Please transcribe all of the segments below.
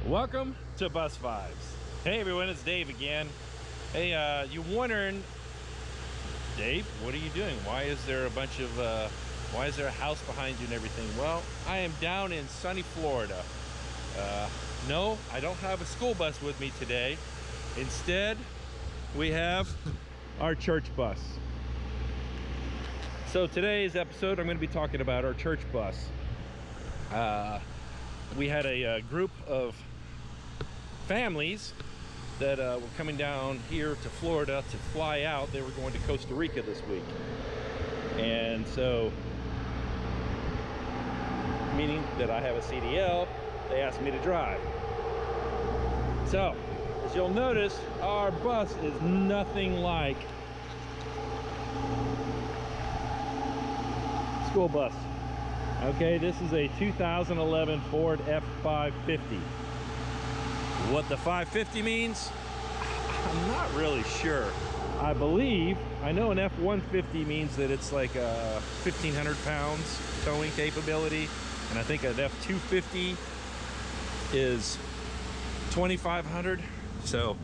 Welcome to Bus Vibes. Hey everyone, it's Dave again. Hey, you wondering, Dave, what are you doing? Why is there a bunch of, why is there a house behind you and everything? Well, I am down in sunny Florida. No, I don't have a school bus with me today. Instead, we have our church bus. So today's episode, I'm going to be talking about our church bus. We had a group of families that were coming down here to Florida to fly out. They were going to Costa Rica this week, and so, meaning that I have a CDL, they asked me to drive. So as you'll notice, our bus is nothing like school bus. Okay, this is a 2011 Ford F550. What the 550 means, I'm not really sure. I know an F150 means that it's like 1,500 pounds towing capability, and I think an F250 is 2,500. So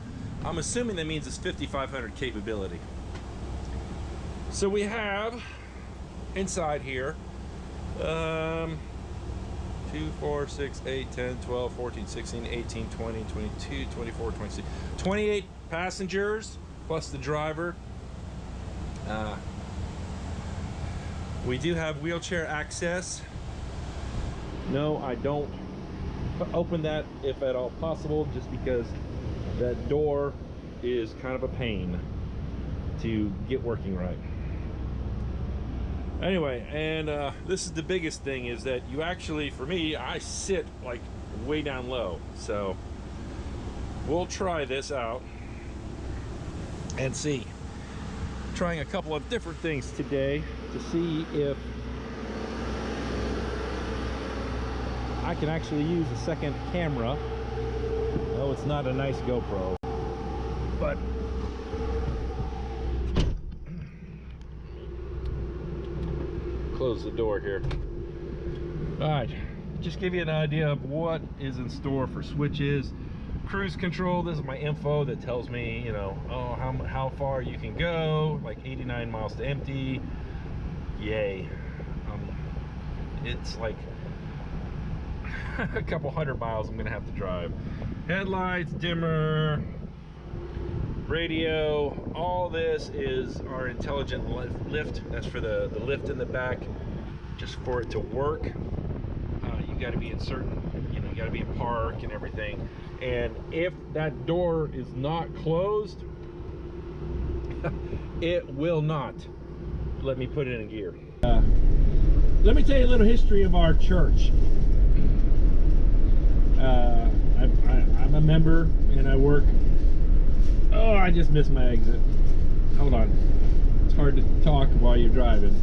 I'm assuming that means it's 5,500 capability. So we have inside here 2, 4, 6, 8, 10, 12, 14, 16, 18, 20, 22, 24, 26, 28 passengers plus the driver. We do have wheelchair access. No, I don't open that if at all possible, just because that door is kind of a pain to get working right. Anyway, and this is the biggest thing, is that you actually, for me, I sit like way down low. So we'll try this out and see. Trying a couple of different things today to see if I can actually use a second camera. No, it's not a nice GoPro, but close the door here. All right, just give you an idea of what is in store for switches. Cruise control, this is my info that tells me, you know, oh, how far you can go, like 89 miles to empty. Yay. It's like a couple hundred miles I'm gonna have to drive. Headlights, dimmer, radio, all this is our intelligent lift. That's for the lift in the back, just for it to work. You got to be in certain, you got to be in park and everything. And if that door is not closed, it will not let me put it in gear. Let me tell you a little history of our church. I'm a member and I work. Oh, I just missed my exit. Hold on. It's hard to talk while you're driving.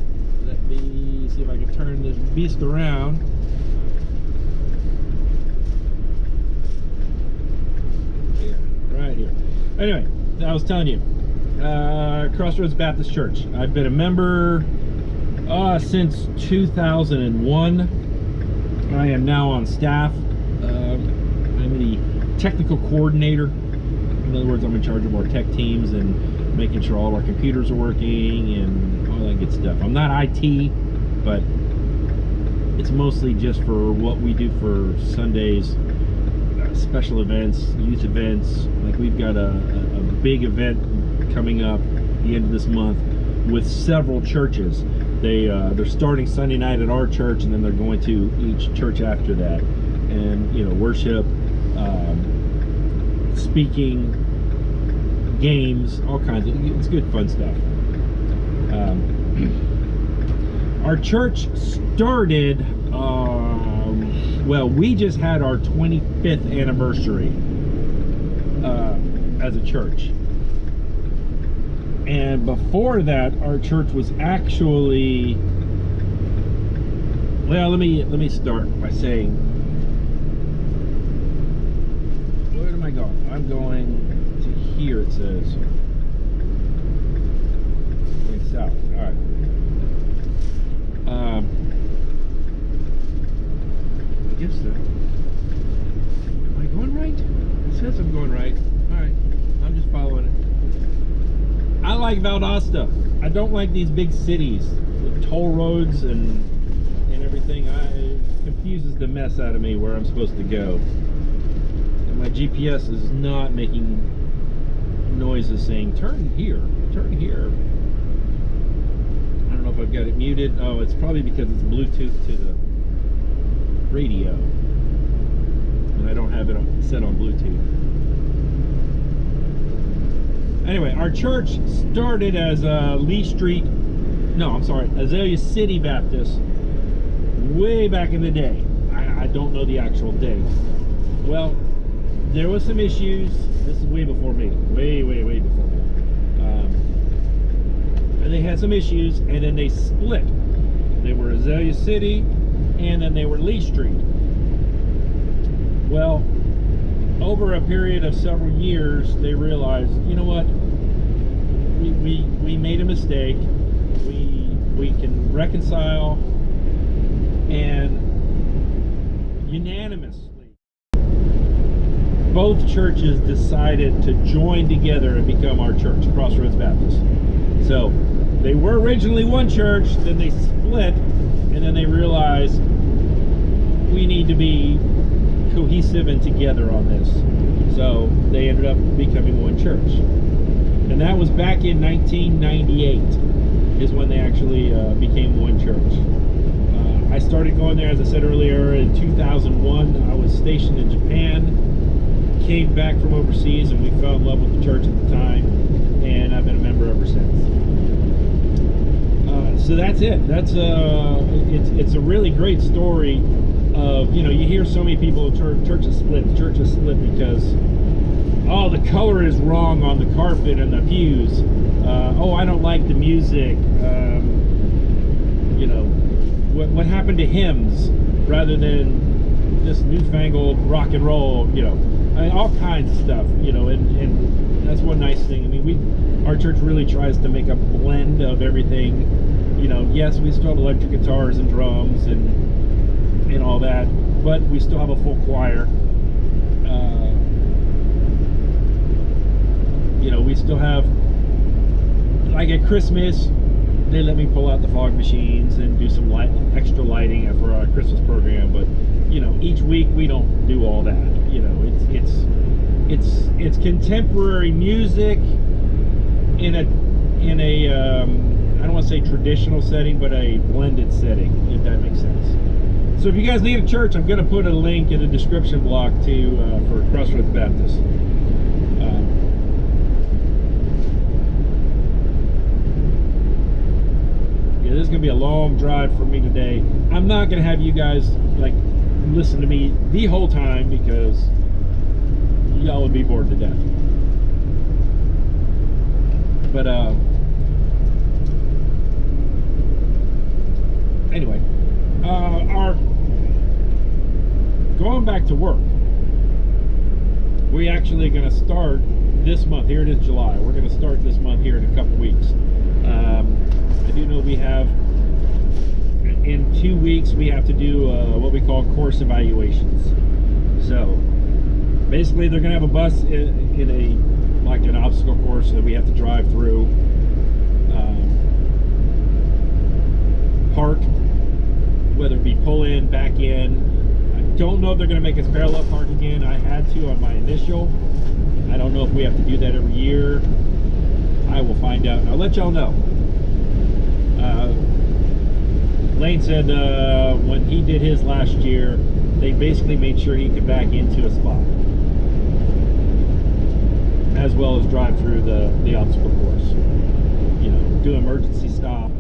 Let me see if I can turn this beast around. Yeah, right here. Anyway, I was telling you, Crossroads Baptist Church. I've been a member since 2001. I am now on staff. I'm the technical coordinator. In other words, I'm in charge of our tech teams and making sure all our computers are working and all that good stuff. I'm not IT, but it's mostly just for what we do for Sundays, special events, youth events. Like we've got a big event coming up the end of this month with several churches. They're starting Sunday night at our church, and then they're going to each church after that, and worship, speaking, games, all kinds of, it's good fun stuff. Our church started, well, we just had our 25th anniversary as a church. And before that, our church was actually, well, let me start by saying, where am I going? I'm going to here, it says. Going south. All right. I guess so. Am I going says I'm going right. Alright, I'm just following it. I like Valdosta. I don't like these big cities with toll roads and everything. It confuses the mess out of me where I'm supposed to go. And my GPS is not making noises saying, turn here, turn here. I don't know if I've got it muted. Oh, it's probably because it's Bluetooth to the radio. And I don't have it set on Bluetooth. Anyway, our church started as Azalea City Baptist way back in the day. I don't know the actual date. Well, there was some issues. This is way before me. Way before me. And they had some issues, and then they split. They were Azalea City, and then they were Lee Street. Well, over a period of several years, they realized, you know what? We made a mistake. We can reconcile, and unanimously, both churches decided to join together and become our church, Crossroads Baptist. So they were originally one church, then they split, and then they realized we need to be cohesive and together on this. So they ended up becoming one church. And that was back in 1998 is when they actually became one church. I started going there, as I said earlier, in 2001. I was stationed in Japan, came back from overseas, and we fell in love with the church at the time, and I've been a member ever since. So that's it. That's it's a really great story of, you know, you hear so many people, church is split because, oh, the color is wrong on the carpet and the pews. Oh, I don't like the music. You know, what happened to hymns rather than this newfangled rock and roll, you know, I mean, all kinds of stuff, you know, and that's one nice thing. I mean, our church really tries to make a blend of everything. You know, yes, we still have electric guitars and drums and all that, but we still have a full choir. You know, we still have, like at Christmas, they let me pull out the fog machines and do some extra lighting for our Christmas program. But, you know, each week we don't do all that. You know, it's contemporary music in a I don't want to say traditional setting, but a blended setting, if that makes sense. So if you guys need a church, I'm going to put a link in the description block for Crossroads Baptist. This is going to be a long drive for me today. I'm not going to have you guys like listen to me the whole time because y'all would be bored to death. But anyway, our going back to work, we actually going to start this month. Here it is, July. We're going to start this month here in a couple weeks. I do know we have, in 2 weeks, we have to do what we call course evaluations. So basically they're going to have a bus in an obstacle course that we have to drive through, park, whether it be pull in, back in. I don't know if they're going to make us parallel park again. I had to on my initial. I don't know if we have to do that every year. I will find out. I'll let y'all know. Lane said when he did his last year, they basically made sure he could back into a spot, as well as drive through the obstacle course. You know, do emergency stop.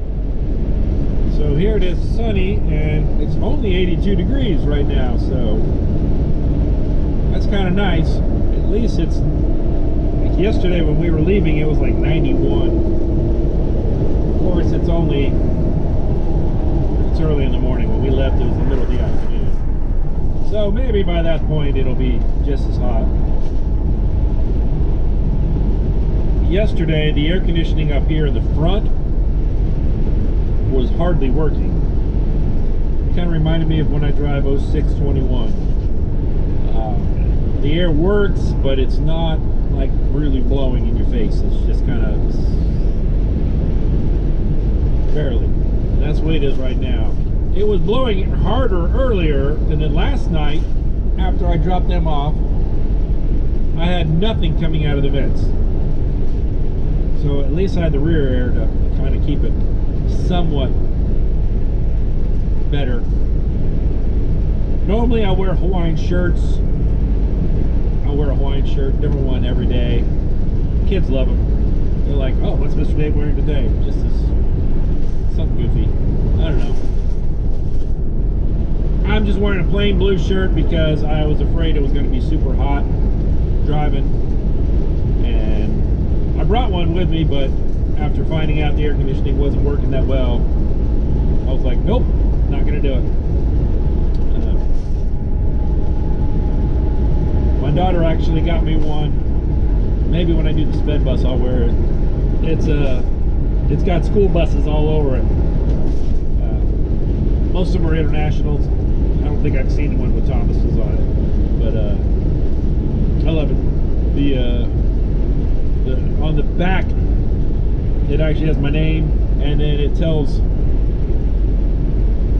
So here it is, sunny, and it's only 82 degrees right now, so that's kind of nice. At least it's, like yesterday when we were leaving, it was like 91. Of course, it's early in the morning. When we left, it was the middle of the afternoon. So maybe by that point, it'll be just as hot. Yesterday, the air conditioning up here in the front was hardly working. It kind of reminded me of when I drive 0621. the air works, but it's not like really blowing in your face. It's just kind of barely. And that's the way it is right now. It was blowing harder earlier, and then last night, after I dropped them off, I had nothing coming out of the vents. So at least I had the rear air to kind of keep it somewhat better. Normally I wear Hawaiian shirts. I wear a Hawaiian shirt, different one every day. Kids love them. They're like, oh, what's Mr. Dave wearing today? Just as something goofy. I don't know. I'm just wearing a plain blue shirt because I was afraid it was going to be super hot driving. And I brought one with me, but after finding out the air conditioning wasn't working that well, I was like, nope, not going to do it. My daughter actually got me one. Maybe when I do the sped bus, I'll wear it. It's got school buses all over it. Most of them are internationals. I don't think I've seen one with Thomas's on it, but I love it. On the back, it actually has my name, and then it tells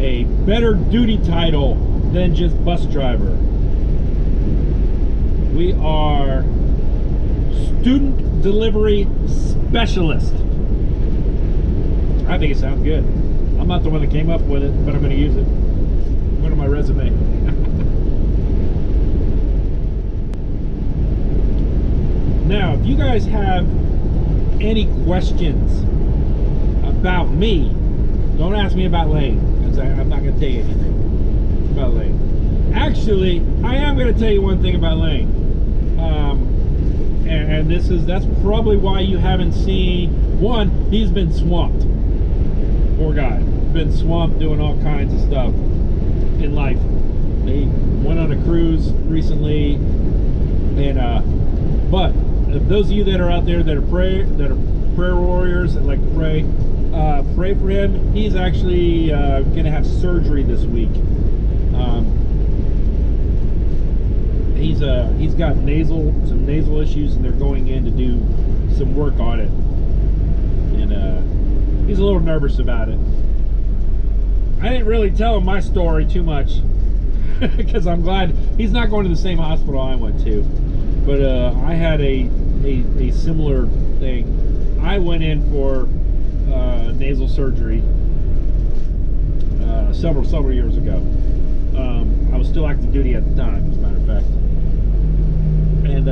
a better duty title than just bus driver. We are student delivery specialist. I think it sounds good. I'm not the one that came up with it, but I'm going to use it. Put it on my resume. Now, if you guys have any questions about me, don't ask me about Lane, because I'm not going to tell you anything about Lane. Actually, I am going to tell you one thing about Lane. And that's probably why you haven't seen one. He's been swamped. Poor guy. Been swamped doing all kinds of stuff in life. He went on a cruise recently, and but those of you that are out there that are prayer warriors that like to pray for him. He's actually going to have surgery this week. He's got some nasal issues, and they're going in to do some work on it, and he's a little nervous about it. I didn't really tell him my story too much because I'm glad he's not going to the same hospital I went to, but I had a similar thing. I went in for nasal surgery several years ago. I was still active duty at the time, as a matter of fact. And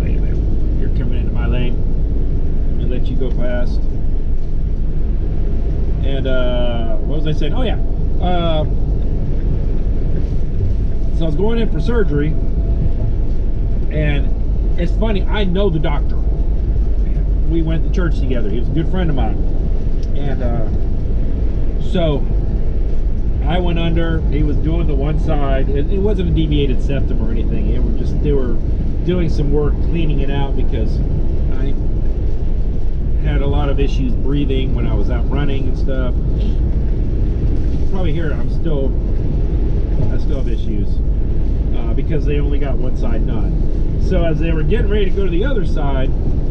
wait a minute, you're coming into my lane. Let me let you go fast. And what was I saying? Oh yeah. So I was going in for surgery, and it's funny, I know the doctor. We went to church together. He was a good friend of mine. And so I went under. He was doing the one side. It wasn't a deviated septum or anything. They were doing some work cleaning it out because I had a lot of issues breathing when I was out running and stuff. You can probably hear it. I still have issues because they only got one side done. So as they were getting ready to go to the other side,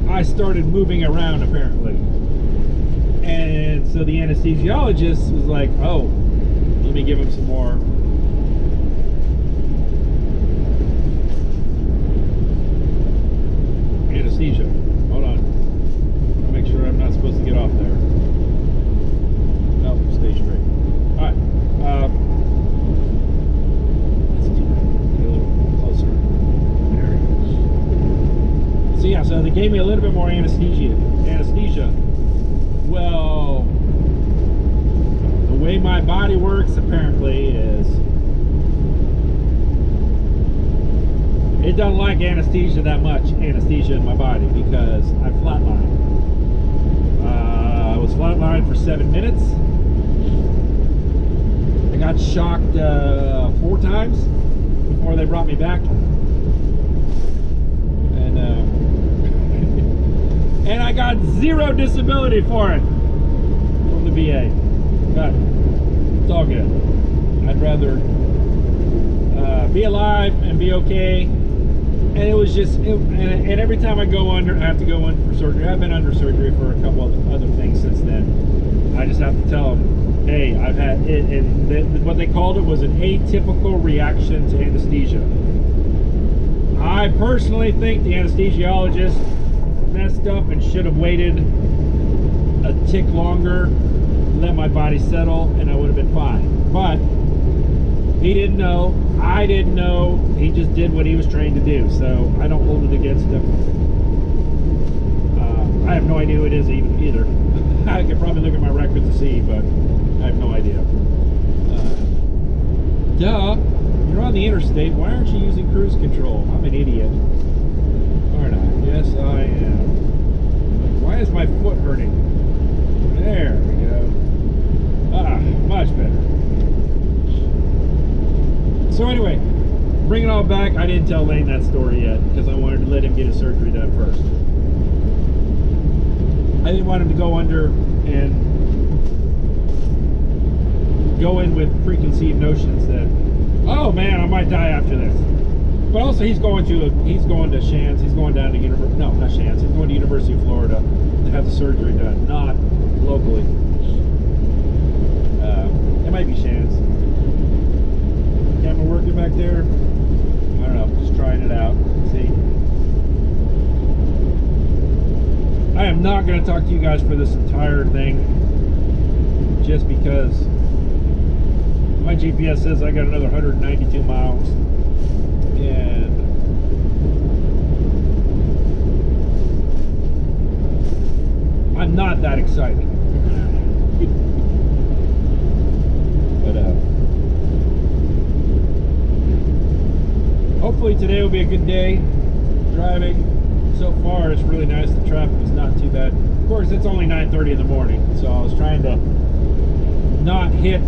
I started moving around apparently. And so the anesthesiologist was like, oh, let me give him some more. Anesthesia. Hold on. I'll make sure I'm not supposed to get off there. No, stay straight. Alright. Let's get a little closer. There. So yeah, so they gave me a little bit more anesthesia. Well, the way my body works apparently is it doesn't like anesthesia that much, anesthesia in my body, because I flatlined. I was flatlined for 7 minutes. I got shocked 4 times before they brought me back. And I got 0 disability for it from the VA. Got it. It's all good. rather be alive and be okay. And it was just, and every time I go under, I have to go in for surgery. I've been under surgery for a couple of other things since then. I just have to tell them, hey, I've had it, and what they called it was an atypical reaction to anesthesia. I personally think the anesthesiologist messed up and should have waited a tick longer, let my body settle, and I would have been fine. But he didn't know, I didn't know, he just did what he was trained to do, so I don't hold it against him. I have no idea who it is either. I could probably look at my records to see, but I have no idea. Duh, you're on the interstate, why aren't you using cruise control? I'm an idiot. Aren't I? Yes, I am. Why is my foot hurting? There we go. Ah, much better. So anyway, bring it all back. I didn't tell Lane that story yet because I wanted to let him get his surgery done first. I didn't want him to go under and go in with preconceived notions that, oh man, I might die after this. But also he's going to Shands. He's going down to not Shands. He's going to University of Florida to have the surgery done, not locally. It might be Shands. Camera working back there? I don't know, just trying it out. See? I am not going to talk to you guys for this entire thing just because my GPS says I got another 192 miles and I'm not that excited. But hopefully today will be a good day driving. So far it's really nice, the traffic is not too bad. Of course it's only 9:30 in the morning, so I was trying to not hit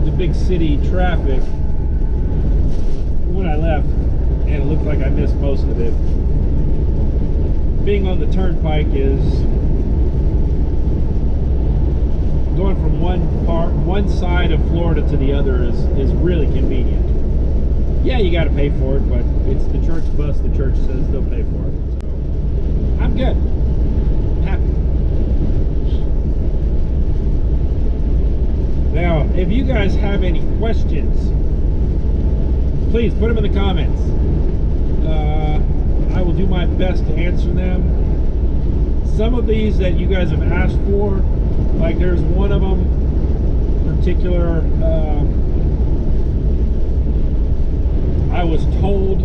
the big city traffic when I left, and it looked like I missed most of it. Being on the turnpike is going from one side of Florida to the other is really convenient. Yeah, you got to pay for it, but it's the church bus. The church says they'll pay for it. So I'm good. I'm happy. Now, if you guys have any questions, please put them in the comments. I will do my best to answer them. Some of these that you guys have asked for, like there's one of them particular, I was told,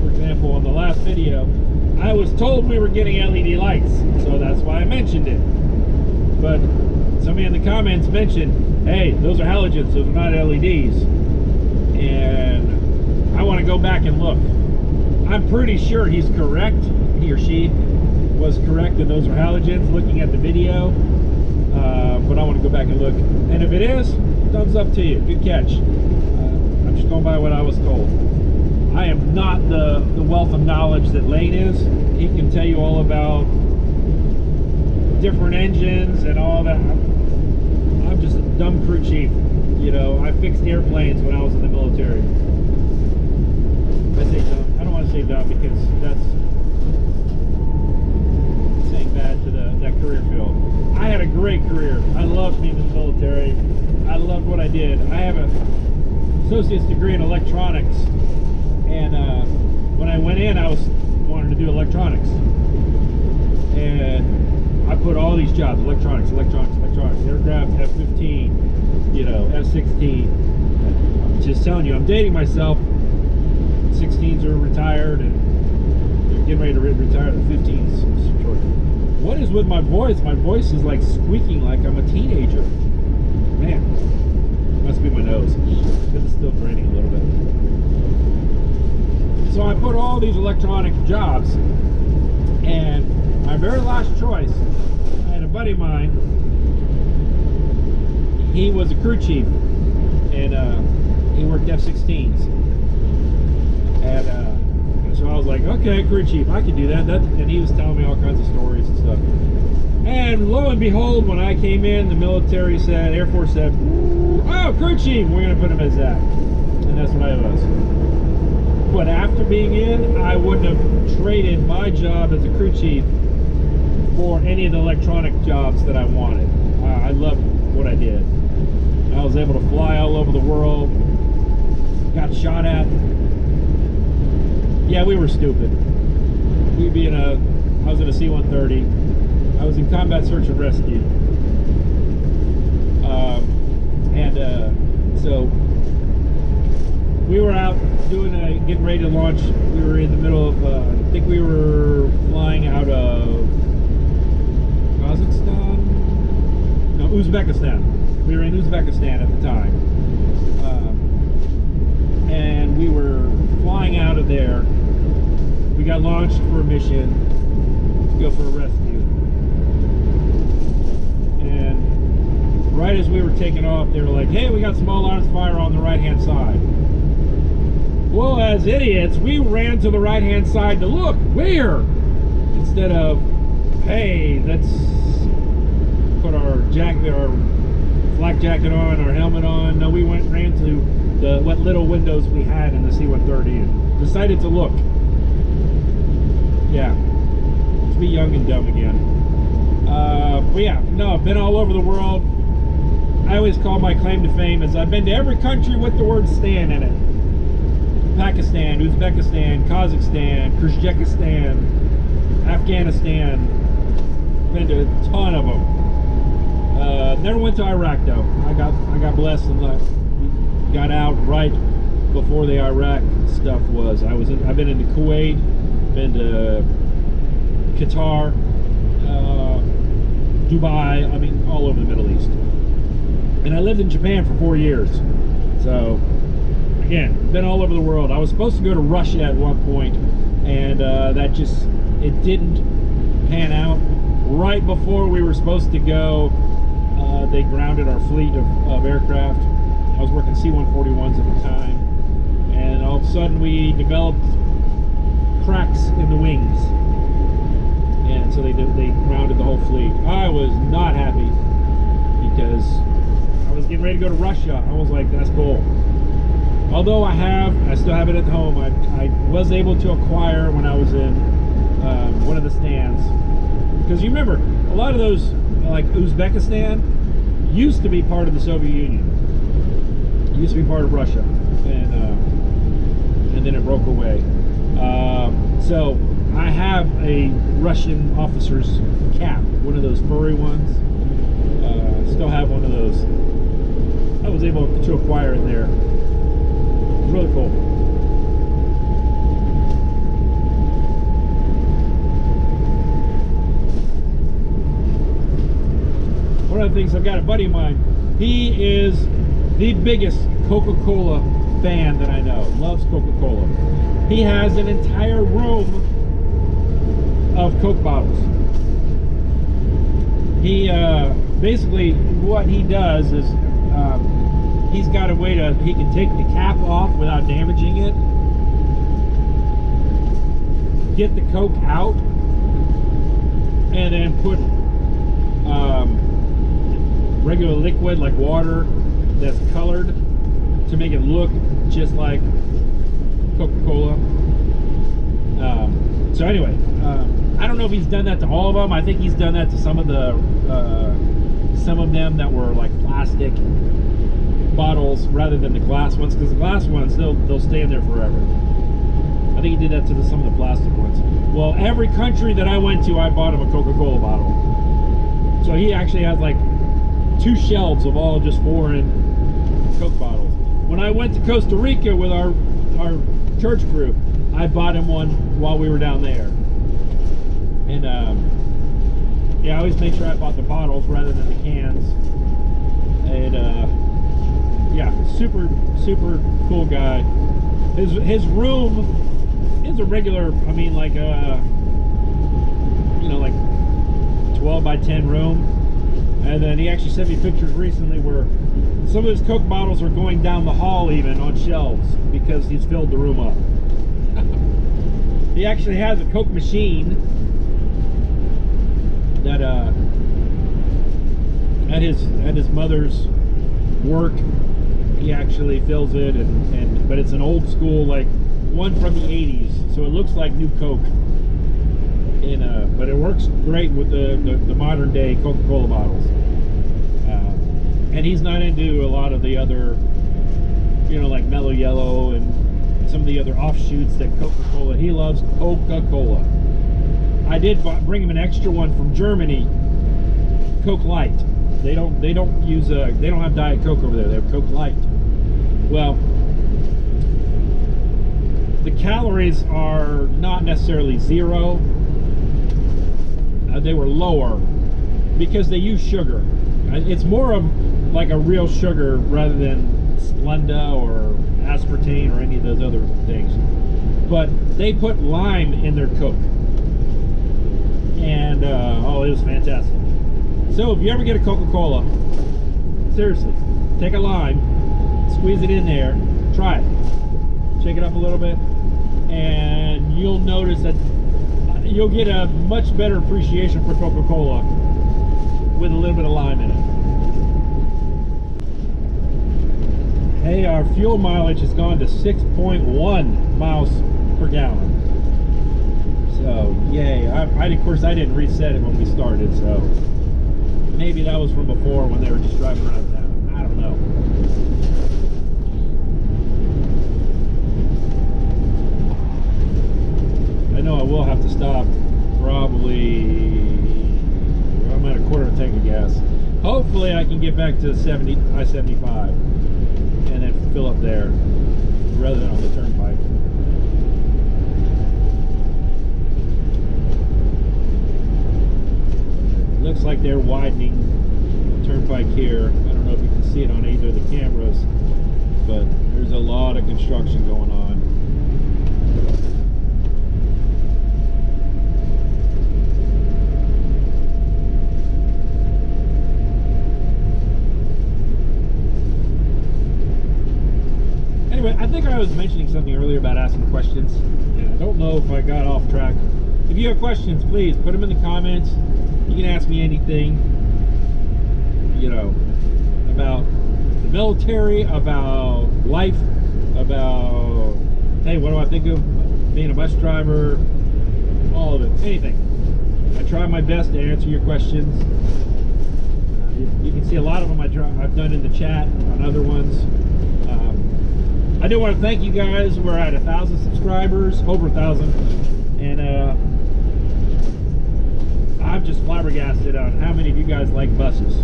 for example, on the last video, I was told we were getting LED lights, so that's why I mentioned it. But somebody in the comments mentioned, hey, those are halogens, those are not LEDs. And I want to go back and look. I'm pretty sure he's correct, he or she was correct, and those are halogens, looking at the video. But I want to go back and look. And if it is, thumbs up to you, good catch. I'm just going by what I was told. I am not the wealth of knowledge that Lane is. He can tell you all about different engines and all that. I'm just a dumb crew chief. You know, I fixed airplanes when I was in the military. I say dumb. I don't want to say dumb because that's saying bad to that career field. I had a great career. I loved being in the military. I loved what I did. I have an associate's degree in electronics. And when I went in, I wanted to do electronics, and I put all these jobs: electronics, aircraft, F-15, you know, F-16. I'm just telling you, I'm dating myself. 16s are retired, and they're getting ready to retire the 15s shortly. What is with my voice? My voice is like squeaking like I'm a teenager. Man, must be my nose. It's still draining a little bit. So I put all these electronic jobs, and my very last choice, I had a buddy of mine, he was a crew chief, and he worked F-16s, and so I was like, okay, okay, crew chief, I can do that. And he was telling me all kinds of stories and stuff. And lo and behold, when I came in, the military said, Air Force said, oh, crew chief, we're going to put him as that. And that's what I was. But after being in, I wouldn't have traded my job as a crew chief for any of the electronic jobs that I wanted. I loved what I did. I was able to fly all over the world, got shot at. Yeah, we were stupid. We'd be in I was in a C-130. I was in combat search and rescue. So we were out doing getting ready to launch. We were in the middle of, I think we were flying out of Kazakhstan? No, Uzbekistan. We were in Uzbekistan at the time. And we were flying out of there. We got launched for a mission to go for a rescue. And right as we were taking off, they were like, hey, we got small arms fire on the right-hand side. Well, as idiots, we ran to the right-hand side to look. Where? Instead of, hey, let's put our jacket, our flak jacket on, our helmet on. No, we ran to what little windows we had in the C-130 and decided to look. Yeah, to be young and dumb again. But yeah, no, I've been all over the world. I always call my claim to fame is I've been to every country with the word "stan" in it. Pakistan, Uzbekistan, Kazakhstan, Kyrgyzstan, Afghanistan. Been to a ton of them. Never went to Iraq though. I got blessed and got out right before the Iraq stuff was. I've been into Kuwait, been to Qatar, Dubai. I mean, all over the Middle East. And I lived in Japan for 4 years. So again, been all over the world. I was supposed to go to Russia at one point, and it didn't pan out. Right before we were supposed to go, they grounded our fleet of aircraft. I was working C-141s at the time, and all of a sudden we developed cracks in the wings, and so they grounded the whole fleet. I was not happy because I was getting ready to go to Russia. I was like, that's cool. Although I still have it at home. I was able to acquire when I was in one of the stands, because you remember a lot of those, like Uzbekistan, used to be part of the Soviet Union. It used to be part of Russia, and then it broke away. So I have a Russian officer's cap, one of those furry ones. Still have one of those. I was able to acquire it there. It's really cool. One of the things, I've got a buddy of mine. He is the biggest Coca-Cola fan that I know. Loves Coca-Cola. He has an entire room of Coke bottles. He basically, what he does is he's got a way he can take the cap off without damaging it, get the Coke out, and then put regular liquid like water that's colored to make it look just like Coca-Cola. So anyway, I don't know if he's done that to all of them. I think he's done that to some of them that were like plastic bottles rather than the glass ones, because the glass ones they'll stay in there forever. I think he did that to some of the plastic ones. Well, every country that I went to, I bought him a Coca-Cola bottle. So he actually has like 2 shelves of all just foreign Coke bottles. When I went to Costa Rica with our church group, I bought him one while we were down there. And yeah, I always make sure I bought the bottles rather than the cans. And yeah, super cool guy. His room is a regular, I mean, like you know, like 12 by 10 room. And then he actually sent me pictures recently where some of his Coke bottles are going down the hall even on shelves because he's filled the room up. He actually has a Coke machine that at his mother's work. He actually fills it, but it's an old school, like one from the 80s, so it looks like new Coke. But it works great with the modern day Coca-Cola bottles. And he's not into a lot of the other, like Mellow Yellow and some of the other offshoots that Coca-Cola. He loves Coca-Cola. I did bring him an extra one from Germany, Coke Light. They don't have Diet Coke over there. They have Coke Light. Well, the calories are not necessarily zero. They were lower because they use sugar. It's more of like a real sugar rather than Splenda or aspartame or any of those other things. But they put lime in their Coke. And, it was fantastic. So if you ever get a Coca-Cola, seriously, take a lime, squeeze it in there, try it. Shake it up a little bit, and you'll notice that you'll get a much better appreciation for Coca-Cola with a little bit of lime in it. Hey, our fuel mileage has gone to 6.1 miles per gallon. So, yay. Of course, I didn't reset it when we started, so maybe that was from before when they were just driving around town. I don't know. I know I will have to stop probably, I'm at a quarter of a tank of gas. Hopefully I can get back to I-75 and then fill up there rather than on the turnpike. Looks like they're widening the turnpike here. I don't know if you can see it on either of the cameras, but there's a lot of construction going on. Anyway, I think I was mentioning something earlier about asking questions, and I don't know if I got off track. If you have questions, please put them in the comments. You can ask me anything, about the military, about life, about, hey, what do I think of being a bus driver, all of it, anything. I try my best to answer your questions. You can see a lot of them I've done in the chat on other ones. I do want to thank you guys. We're at 1,000 subscribers, over 1,000, and I'm just flabbergasted on how many of you guys like buses.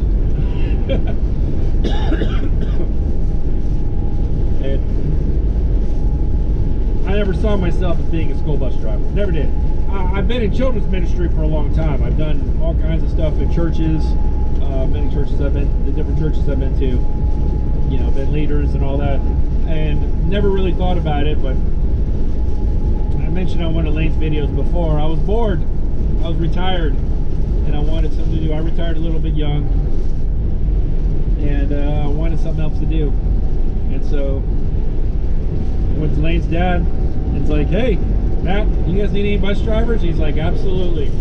And I never saw myself as being a school bus driver. Never did. I've been in children's ministry for a long time. I've done all kinds of stuff in churches, many churches I've been, the different churches I've been to, been leaders and all that, and never really thought about it. But I mentioned on one of Lane's videos before, I was bored. I was retired and I wanted something to do. I retired a little bit young, and I wanted something else to do. And so I went to Lane's dad and it's like, hey, Matt, you guys need any bus drivers? He's like, absolutely.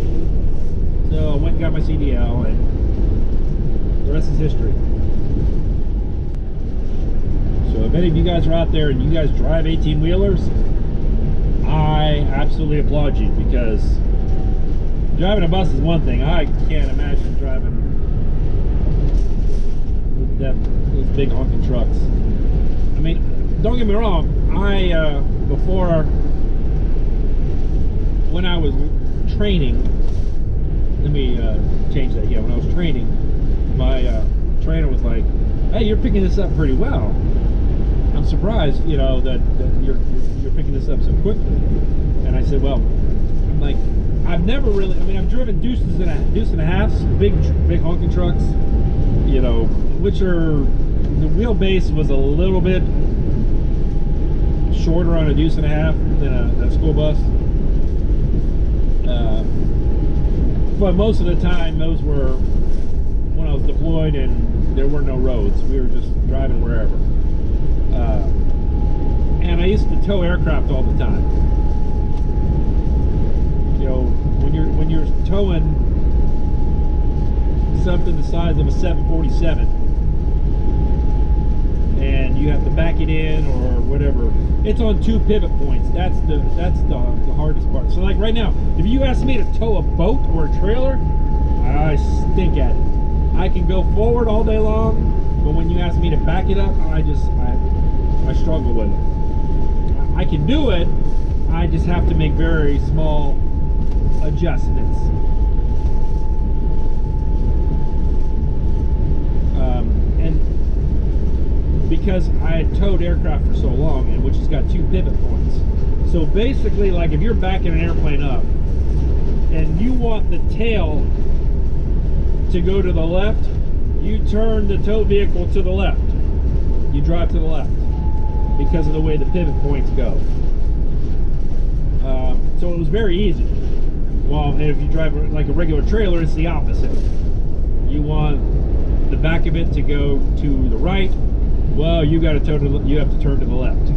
So I went and got my CDL, and the rest is history. So if any of you guys are out there and you guys drive 18-wheelers, I absolutely applaud you, because driving a bus is one thing. I can't imagine driving those big honking trucks. I mean, don't get me wrong. Before, when I was training, let me change that. Yeah, when I was training, my trainer was like, "Hey, you're picking this up pretty well. I'm surprised, that you're picking this up so quickly." And I said, "Well, I'm like, I've never really. I mean, I've driven deuce and a halves, big honking trucks, which are, the wheelbase was a little bit shorter on a deuce and a half than a school bus. But most of the time, those were when I was deployed and there were no roads. We were just driving wherever. And I used to tow aircraft all the time. you're towing something the size of a 747 and you have to back it in or whatever, it's on 2 pivot points. That's the hardest part. So like right now, if you ask me to tow a boat or a trailer, I stink at it. I can go forward all day long, but when you ask me to back it up, I struggle with it. I can do it, I just have to make very small adjustments. And because I had towed aircraft for so long, and which has got 2 pivot points. So basically, like if you're backing an airplane up and you want the tail to go to the left, you turn the tow vehicle to the left. You drive to the left because of the way the pivot points go. So it was very easy. Well, if you drive like a regular trailer, it's the opposite. You want the back of it to go to the right. Well, you have to turn to the left.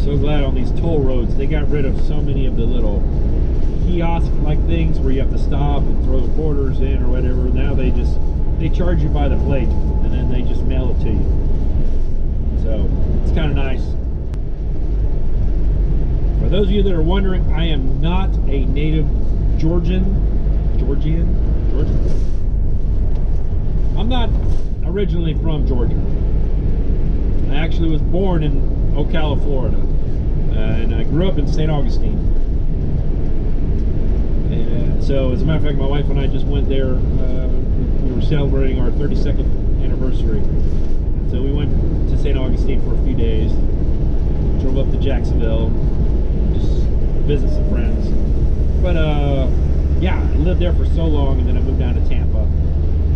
So glad on these toll roads they got rid of so many of the little kiosk-like things where you have to stop and throw the quarters in or whatever. Now they charge you by the plate and then they just mail it to you. So it's kind of nice. For those of you that are wondering, I am not a native Georgian. I'm not originally from Georgia. I actually was born in Ocala, Florida, and I grew up in St. Augustine. And so, as a matter of fact, my wife and I just went there. We were celebrating our 32nd anniversary, and so we went to St. Augustine for a few days. Drove up to Jacksonville, just visit some friends. But yeah, I lived there for so long, and then I moved down to Tampa.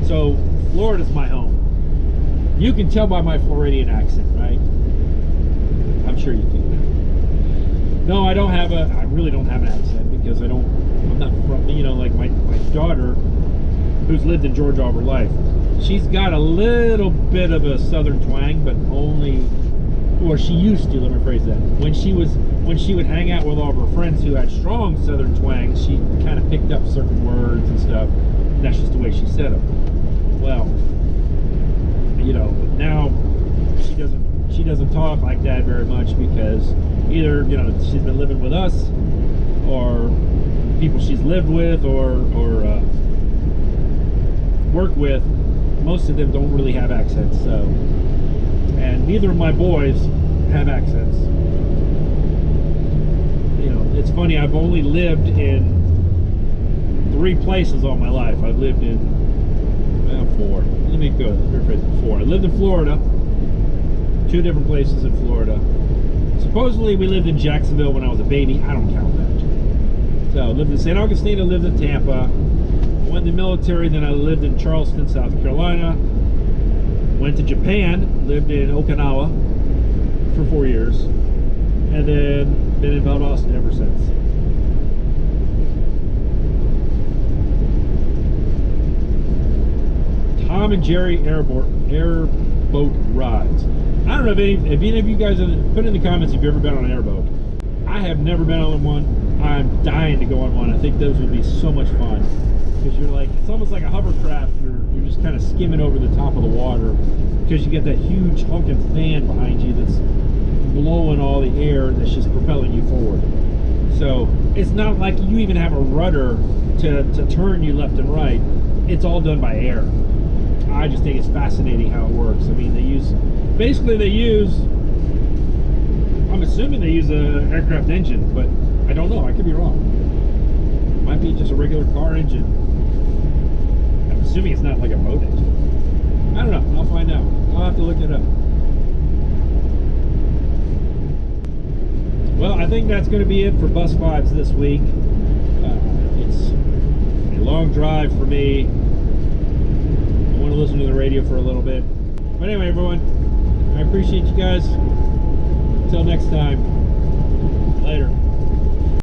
So Florida's my home. You can tell by my Floridian accent, right? I'm sure you can. No, I really don't have an accent because I'm not from, like my daughter, who's lived in Georgia all her life. She's got a little bit of a southern twang, but only, or she used to, let me phrase that. When she would hang out with all of her friends who had strong southern twangs, she kind of picked up certain words and stuff. And that's just the way she said them. Well, now she doesn't talk like that very much because either she's been living with us, or people she's lived with or work with. Most of them don't really have accents. So, and neither of my boys have accents. It's funny. I've only lived in 3 places all my life. I've lived in 4. Let me rephrase it. 4. I lived in Florida. 2 different places in Florida. Supposedly we lived in Jacksonville when I was a baby. I don't count that. So I lived in St. Augustine. I lived in Tampa. I went in the military. Then I lived in Charleston, South Carolina. Went to Japan. Lived in Okinawa for 4 years. And then been in Valdosta ever since. Tom and Jerry Airboat rides. I don't know if any of you guys have put in the comments if you've ever been on an airboat. I have never been on one. I'm dying to go on one. I think those would be so much fun because it's almost like a hovercraft. You're just kind of skimming over the top of the water because you get that huge honking fan behind you that's blowing all the air that's just propelling you forward. So it's not like you even have a rudder to turn you left and right. It's all done by air. I just think it's fascinating how it works. I mean, I'm assuming they use an aircraft engine, but I don't know. I could be wrong. It might be just a regular car engine. I'm assuming it's not like a boat engine. I don't know. I'll find out. I'll have to look it up. Well, I think that's going to be it for Bus Vibes this week. It's a long drive for me. I want to listen to the radio for a little bit. But anyway, everyone, I appreciate you guys. Until next time, later.